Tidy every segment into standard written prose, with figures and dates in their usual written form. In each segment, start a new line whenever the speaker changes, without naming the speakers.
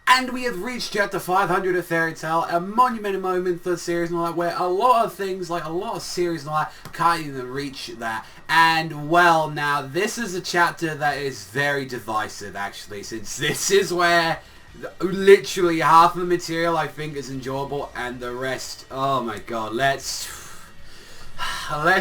And we have reached chapter 500 of Fairy Tail, a monumental moment for the series and all that, where a lot of things, like a lot of series and all that, can't even reach that. And, well, now, this is a chapter that is very divisive, actually, since this is where literally half of the material I think is enjoyable, and the rest, oh my god, let's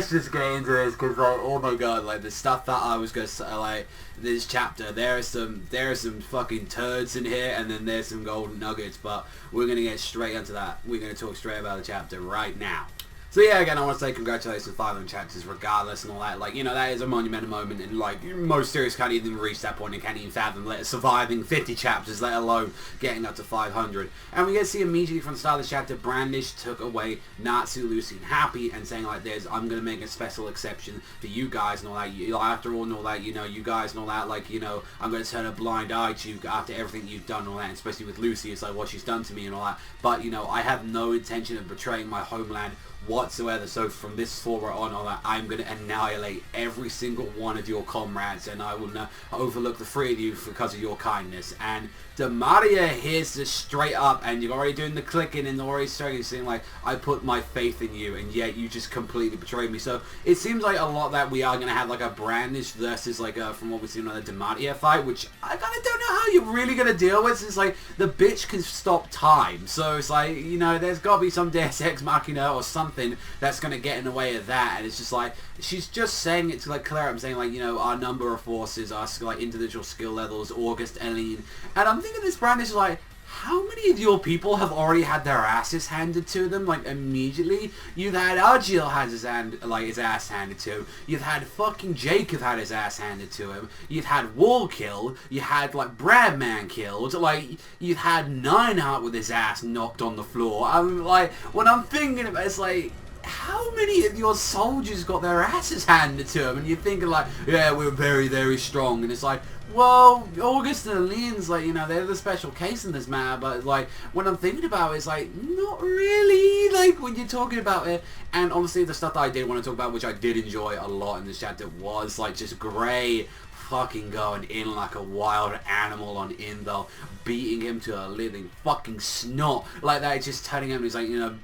just get into this, because, like, oh my god, like, the stuff that I was going to say, like, this chapter, there are some fucking turds in here, and then there's some golden nuggets, but we're going to get straight into that. We're going to talk straight about the chapter right now. So yeah, again, I want to say congratulations to 500 chapters regardless and all that. Like, you know, that is a monumental moment, and like, most series can't even reach that point and can't even fathom surviving 50 chapters, let alone getting up to 500. And we get to see immediately from the start of the chapter, Brandish took away Natsu, Lucy, and Happy, and saying like, I'm going to make a special exception for you guys and all that. After all and all that, you know, you guys and all that, like, you know, I'm going to turn a blind eye to you after everything you've done and all that, and especially with Lucy, it's like what she's done to me and all that. But, you know, I have no intention of betraying my homeland whatsoever, so from this forward on, all that, I'm going to annihilate every single one of your comrades, and I will not overlook the three of you because of your kindness. And Demaria hears this straight up, and you're already doing the clicking and already starting saying like, I put my faith in you, and yet you just completely betrayed me. So it seems like a lot that we are going to have like a Brandish versus like from what we've seen on the Demaria fight, which I kind of don't know how you're really going to deal with, since like the bitch can stop time. So it's like, you know, there's got to be some Deus Ex Machina or something that's going to get in the way of that. And it's just like, she's just saying it to like clear up, saying like, you know, our number of forces, our like individual skill levels, August, Eileen, and I'm thinking this Brandish is like, how many of your people have already had their asses handed to them, like, immediately? You've had Argyle has his ass handed to him. You've had fucking Jacob had his ass handed to him. You've had Wall killed. You had, like, Bradman killed. Like, you've had Nineheart with his ass knocked on the floor. I'm like, when I'm thinking about it, it's like, how many of your soldiers got their asses handed to them? And you're thinking like, yeah, we're very, very strong. And it's like, well, August and Leon's like, you know, they're the special case in this matter. But like, when I'm thinking about it, it's like, not really. Like, when you're talking about it. And honestly, the stuff that I did want to talk about, which I did enjoy a lot in this chapter, was like just Gray fucking going in like a wild animal on Indel, beating him to a living fucking snot. Like that, just telling him, he's like, you know,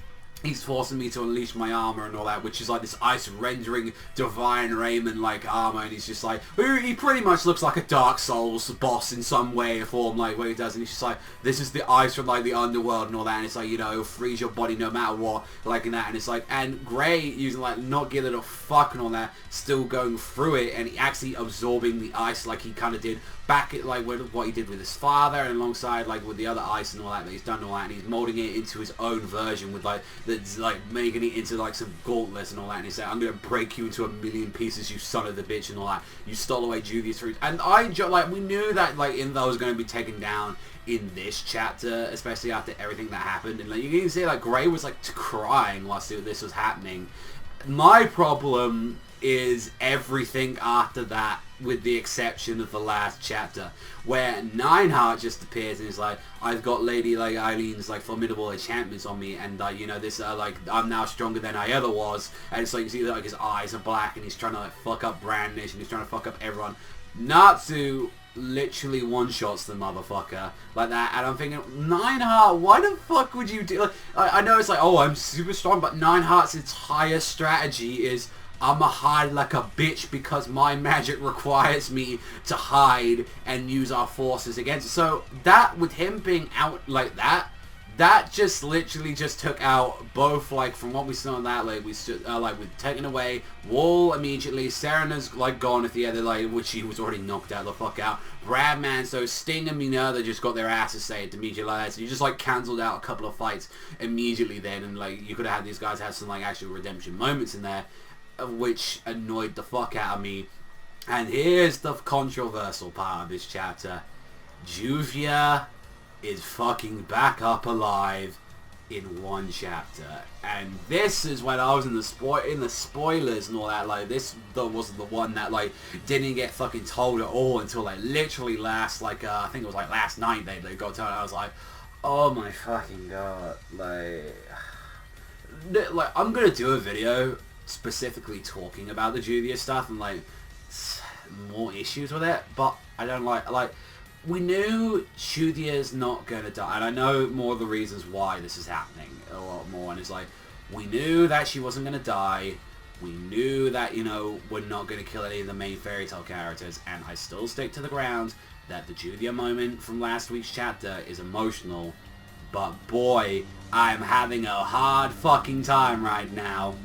he's forcing me to unleash my armor and all that, which is like this ice rendering divine Raymond like armor, and he's just like, he pretty much looks like a Dark Souls boss in some way or form, like where he does, and he's just like, this is the ice from like the underworld and all that, and it's like, you know, it'll freeze your body no matter what, like in that, and it's like, and Gray using like not giving a fuck and all that, still going through it, and he actually absorbing the ice like he kind of did back at like what he did with his father, and alongside like with the other ice and all that he's done and all that, and he's molding it into his own version with like that's like making it into like some gauntlets and all that, and he's like, I'm gonna break you into a million pieces, you son of the bitch, and all that. You stole away Juvia's fruit, and like we knew that like Invo was going to be taken down in this chapter, especially after everything that happened, and like you can see like Gray was like crying whilst this was happening. My problem is everything after that, with the exception of the last chapter, where Nineheart just appears and is like, I've got Lady like Eileen's like formidable enchantments on me, and you know, this like I'm now stronger than I ever was, and it's like you see like his eyes are black and he's trying to like fuck up Brandish and he's trying to fuck up everyone. Natsu literally one-shots the motherfucker like that, and I'm thinking, Nineheart, why the fuck would you do, like, I know it's like, oh, I'm super strong, but Nineheart's entire strategy is, I'ma hide like a bitch because my magic requires me to hide and use our forces against it. So that, with him being out like that, that just literally just took out both, like, from what we saw on that, like, we stood, like, we've taken away Wall immediately, Serena's, like, gone at the other, like, which she was already knocked out the fuck out, Bradman, so Sting and Minerva just got their asses saved immediately like that, so you just, like, cancelled out a couple of fights immediately then, and, like, you could have had these guys have some, like, actual redemption moments in there, which annoyed the fuck out of me. And here's the controversial part of this chapter. Juvia is fucking back up alive in one chapter, and this is when I was in the spoilers and all that, like this wasn't the one that like didn't get fucking told at all until like literally last, like I think it was like last night they got told. I was like, oh my fucking god, like I'm gonna do a video specifically talking about the Juvia stuff and like more issues with it, but I don't like we knew Shudya's not gonna die, and I know more of the reasons why this is happening a lot more, and it's like, we knew that she wasn't gonna die, we knew that, you know, we're not gonna kill any of the main fairy tale characters, and I still stick to the ground that the Judya moment from last week's chapter is emotional, but boy, I'm having a hard fucking time right now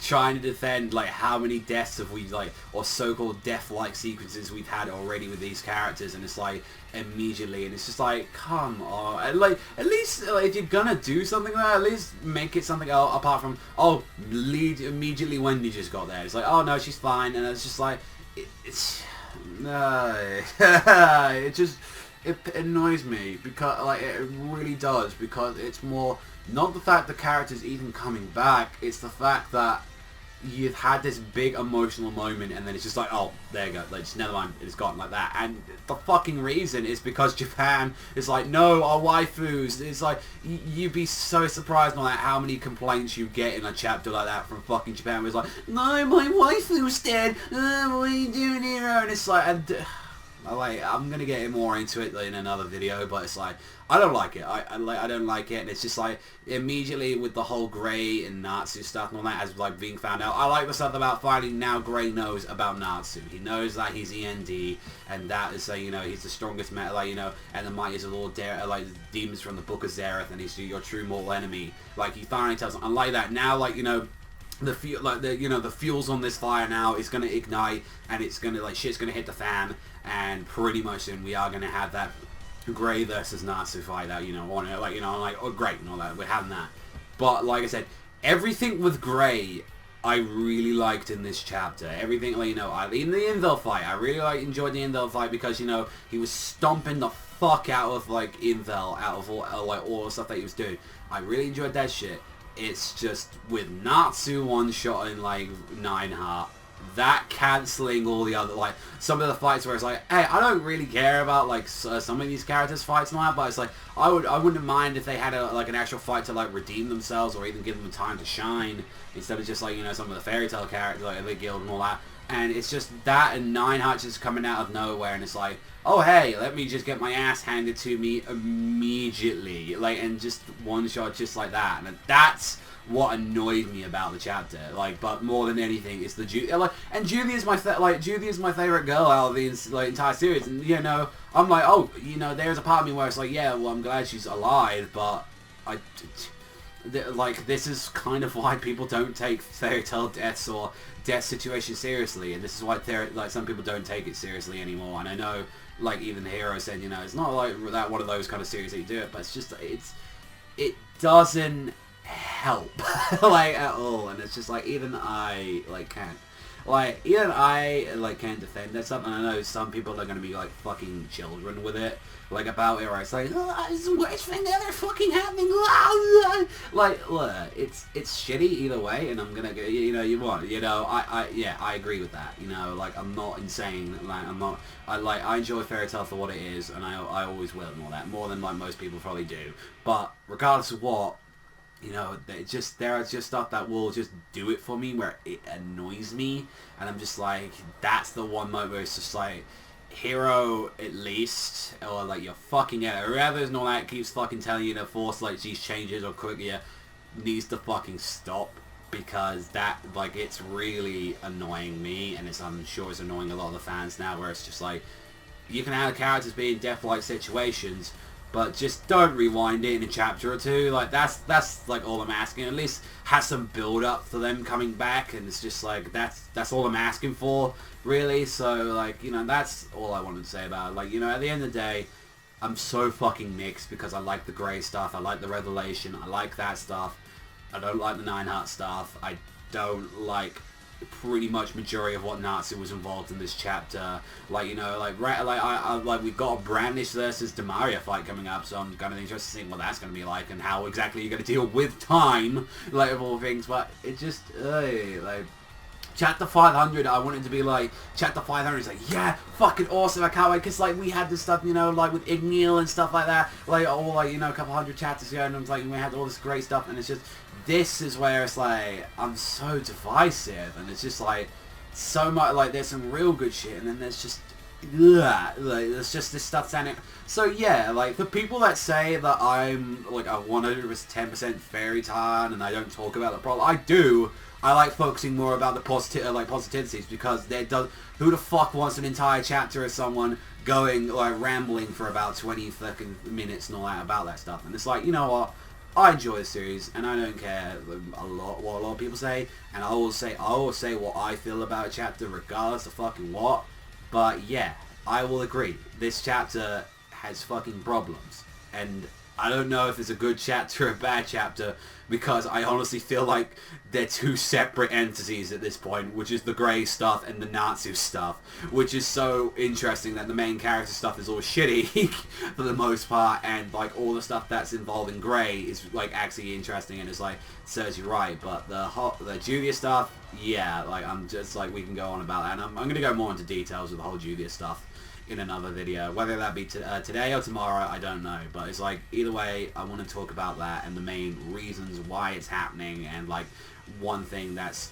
trying to defend, like, how many deaths have we, like, or so-called death-like sequences we've had already with these characters, and it's like, immediately, and it's just like, come on, and, like, at least, like, if you're gonna do something like that, at least make it something else, apart from, oh, lead immediately when you just got there, it's like, oh no, she's fine, and it's just like, it annoys me, because, like, it really does, because it's more, not the fact the character's even coming back, it's the fact that you've had this big emotional moment and then it's just like, oh, there you go, like, just never mind, it's gone like that. And the fucking reason is because Japan is like, no, our waifus. It's like, you'd be so surprised on like how many complaints you get in a chapter like that from fucking Japan, where it's like, no, my waifu's dead, what are you doing here? And it's like, I'm gonna get more into it in another video, but it's like, I don't like it. I don't like it, and it's just like, immediately with the whole Gray and Natsu stuff and all that as like being found out, I like the stuff about finally now Gray knows about Natsu. He knows that he's E.N.D, and that is, you know, he's the strongest metal, like, you know, and the mightiest of all like demons from the Book of Zereth, and he's your true mortal enemy. Like, he finally tells him, I like that. Now, like, you know, the fuels on this fire now is gonna ignite, and it's gonna, like, shit's gonna hit the fan, and pretty much soon we are gonna have that Gray versus Natsu fight out, you know, on it, like, you know, like, oh great and all that, we're having that. But like I said, everything with Gray I really liked in this chapter. Everything, like, you know, in the Invil fight, I really enjoyed the Invil fight, because, you know, he was stomping the fuck out of, like, Invil, out of all the stuff that he was doing. I really enjoyed that shit. It's just with Natsu one-shotting, like, Nineheart, that cancelling all the other, like, some of the fights where it's like, hey, I don't really care about, like, some of these characters' fights and all that, but it's like, I wouldn't mind if they had like an actual fight to, like, redeem themselves, or even give them time to shine, instead of just, like, you know, some of the fairy tale characters, like the guild and all that. And it's just that, and Nineheart just coming out of nowhere, and it's like, oh hey, let me just get my ass handed to me immediately, like, and just one shot just like that. And that's what annoyed me about the chapter, like, but more than anything, it's the Julie is my favorite girl out of the entire series, and, you know, I'm like, oh, you know, there's a part of me where it's like, yeah, well, I'm glad she's alive, but like, this is kind of why people don't take fairy tale deaths or death situations seriously, and this is why like, some people don't take it seriously anymore. And I know, like, even the hero said, you know, it's not like that one of those kind of series that you do it, but it's just, it doesn't help like at all, and it's just like, even I can't defend that stuff, and I know some people are going to be like fucking children with it, like, about it, where it's like, oh, it's the worst thing ever fucking happening, like, look, it's shitty either way, and I'm gonna, you know, I agree with that, you know, like, I'm not insane, like, I enjoy fairy tale for what it is, and I always will, and all that, more than, like, most people probably do, but regardless of what, you know, there are just stuff that will just do it for me, where it annoys me, and I'm just like, that's the one moment where it's just like, hero, at least, or like, you're fucking at it, whoever and all that keeps fucking telling you to force, like, these changes or quicker, needs to fucking stop, because that, like, it's really annoying me, and I'm sure it's annoying a lot of the fans now, where it's just like, you can have characters be in death-like situations, but just don't rewind it in a chapter or two. Like, that's like all I'm asking. At least have some build up for them coming back, and it's just like, that's all I'm asking for, really. So, like, you know, that's all I wanted to say about it. Like, you know, at the end of the day, I'm so fucking mixed, because I like the Gray stuff, I like the Revelation, I like that stuff. I don't like the Nineheart stuff. I don't like pretty much majority of what Natsu was involved in this chapter. Like, you know, like, we've got a Brandish versus Demaria fight coming up, so I'm kind of interested to see what that's going to be like, and how exactly you're going to deal with time, like, of all things. But it just, like, chapter 500, I wanted to be like, chapter 500 is like, yeah, fucking awesome, I can't wait, because, like, we had this stuff, you know, like, with Igneal and stuff like that, like, all, like, you know, a couple hundred chapters ago, and it was like, we had all this great stuff, and it's just, this is where it's like, I'm so divisive, and it's just like, so much, like, there's some real good shit, and then there's just yeah, like, it's just this stuff sounding... So yeah, like, the people that say that I'm, like, a 110% fairy tale and I don't talk about the problem, I do. I like focusing more about the positivities, because there does... Who the fuck wants an entire chapter of someone going, like, rambling for about 20 fucking minutes and all that about that stuff? And it's like, you know what? I enjoy the series, and I don't care a lot what a lot of people say, and I will say what I feel about a chapter regardless of fucking what. But yeah, I will agree. This chapter has fucking problems, and I don't know if it's a good chapter or a bad chapter, because I honestly feel like they're two separate entities at this point, which is the Gray stuff and the Natsu stuff, which is so interesting that the main character stuff is all shitty for the most part, and like all the stuff that's involving Gray is like actually interesting, and it's like, serves you right. But the Julia stuff, yeah, like I'm just like, we can go on about that, and I'm going to go more into details with the whole Julia stuff in another video, whether that be today or tomorrow, I don't know, but it's like, either way, I want to talk about that and the main reasons why it's happening, and like one thing that's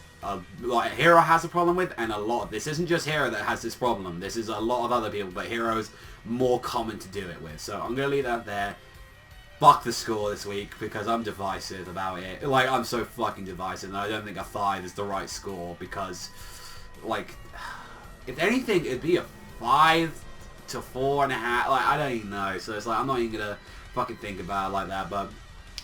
like Hero has a problem with, and a lot of this isn't just Hero that has this problem, this is a lot of other people, but Hero's more common to do it with. So I'm gonna leave that there. Fuck the score this week, because I'm divisive about it. Like, I'm so fucking divisive, and I don't think a 5 is the right score, because like, if anything, it'd be a 5 to 4.5, like, I don't even know, so it's like, I'm not even gonna fucking think about it like that, but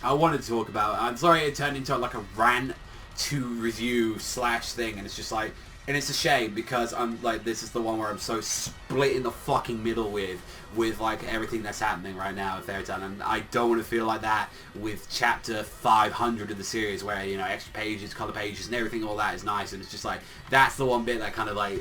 I wanted to talk about it. I'm sorry it turned into like a rant to review slash thing, and it's just like, and it's a shame, because I'm like, this is the one where I'm so split in the fucking middle with like everything that's happening right now at Fairy Tail, and I don't want to feel like that with chapter 500 of the series, where, you know, extra pages, color pages, and everything, all that is nice, and it's just like, that's the one bit that kind of like,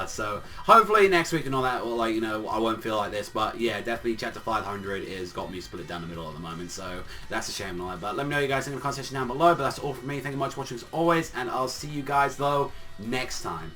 so hopefully next week and all that, well, like, you know, I won't feel like this, but yeah, definitely chapter 500 is got me split down the middle at the moment, so that's a shame and all that. But let me know what you guys think in the comment section down below. But that's all from me. Thank you much for watching as always, and I'll see you guys though next time.